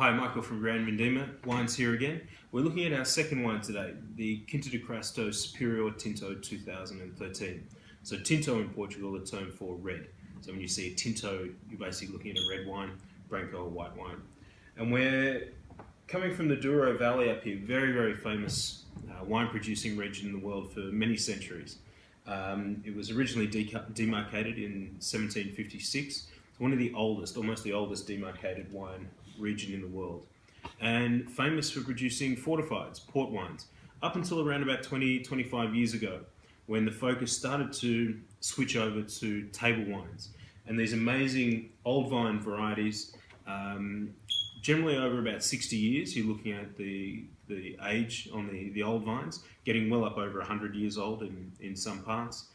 Hi, Michael from Wren Wines here again. We're looking at our second wine today, the Quinta de Crasto Superior Tinto 2013. So tinto in Portugal, a term for red. So when you see a tinto, you're basically looking at a red wine, branco, a white wine. And we're coming from the Douro Valley up here, very, very famous wine producing region in the world for many centuries. It was originally demarcated in 1756. It's one of the oldest, almost the oldest demarcated wine region in the world, and famous for producing fortifieds, port wines, up until around about 25 years ago, when the focus started to switch over to table wines. And these amazing old vine varieties, generally over about 60 years, you're looking at the age on the old vines, getting well up over 100 years old in some parts,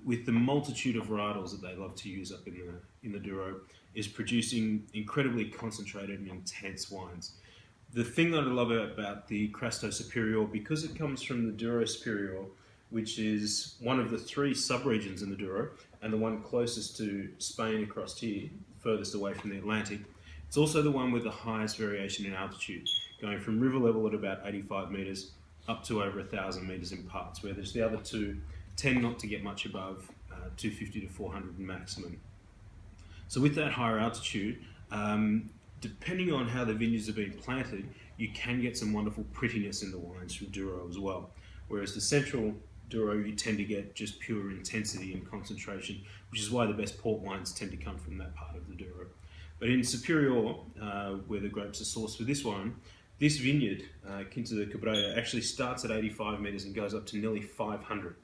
with the multitude of varietals that they love to use up in the Douro, is producing incredibly concentrated and intense wines. The thing that I love about the Crasto Superior, because it comes from the Douro Superior, which is one of the three sub-regions in the Douro, and the one closest to Spain across here, furthest away from the Atlantic, it's also the one with the highest variation in altitude, going from river level at about 85 metres up to over 1,000 metres in parts, where there's the other two tend not to get much above 250 to 400 maximum. So with that higher altitude, depending on how the vineyards have been planted, you can get some wonderful prettiness in the wines from Douro as well. Whereas the central Douro, you tend to get just pure intensity and concentration, which is why the best port wines tend to come from that part of the Douro. But in Superior, where the grapes are sourced for this wine, this vineyard, Quinta de Cabreira, actually starts at 85 metres and goes up to nearly 500.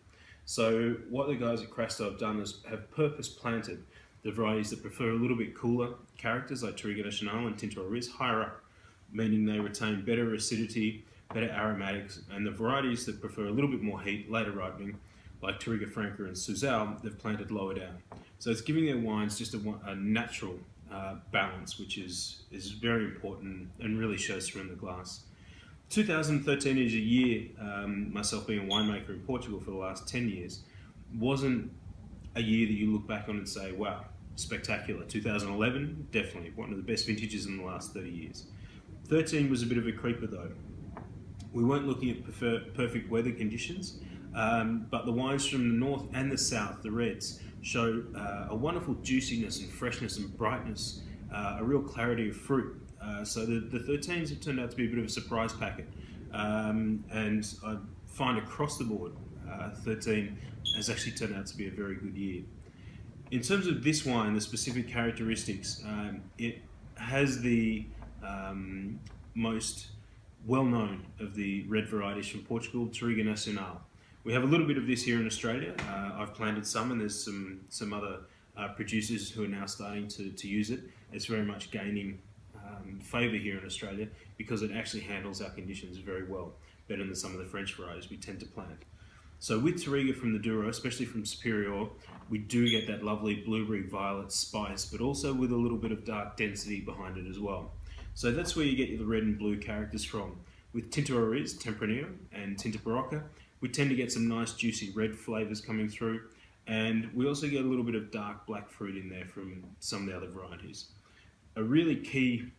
So what the guys at Crasto have done is have purpose planted the varieties that prefer a little bit cooler characters like Touriga Nacional and Tinto Oriz higher up, meaning they retain better acidity, better aromatics, and the varieties that prefer a little bit more heat, later ripening, like Touriga Franca and Suzal, they've planted lower down. So it's giving their wines just a natural balance, which is very important and really shows through in the glass. 2013 is a year, myself being a winemaker in Portugal for the last 10 years, wasn't a year that you look back on and say, wow, spectacular. 2011, definitely one of the best vintages in the last 30 years. 13 was a bit of a creeper though. We weren't looking at perfect weather conditions, but the wines from the north and the south, the reds, show a wonderful juiciness and freshness and brightness, a real clarity of fruit. So the 13s have turned out to be a bit of a surprise packet, and I find across the board 13 has actually turned out to be a very good year. In terms of this wine, the specific characteristics, it has the most well-known of the red varieties from Portugal, Touriga Nacional. We have a little bit of this here in Australia. I've planted some, and there's some other producers who are now starting to use it. It's very much gaining favour here in Australia because it actually handles our conditions very well, better than some of the French varieties we tend to plant. So with Touriga from the Douro, especially from Superior, we do get that lovely blueberry violet spice, but also with a little bit of dark density behind it as well. So that's where you get the red and blue characters from. With Tinto Oriz, Tempranillo, and Tinta Barocca, we tend to get some nice juicy red flavours coming through, and we also get a little bit of dark black fruit in there from some of the other varieties. A really key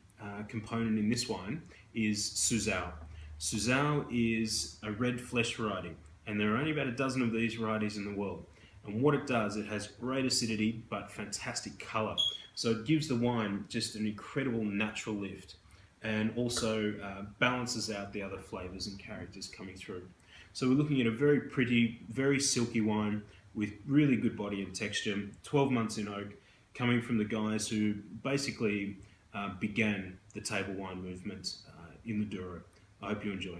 component in this wine is Suzal. Suzal is a red flesh variety, and there are only about a dozen of these varieties in the world. And what it does, it has great acidity but fantastic colour. So it gives the wine just an incredible natural lift, and also balances out the other flavours and characters coming through. So we're looking at a very pretty, very silky wine with really good body and texture, 12 months in oak, coming from the guys who basically began the table wine movement in the Douro. I hope you enjoy.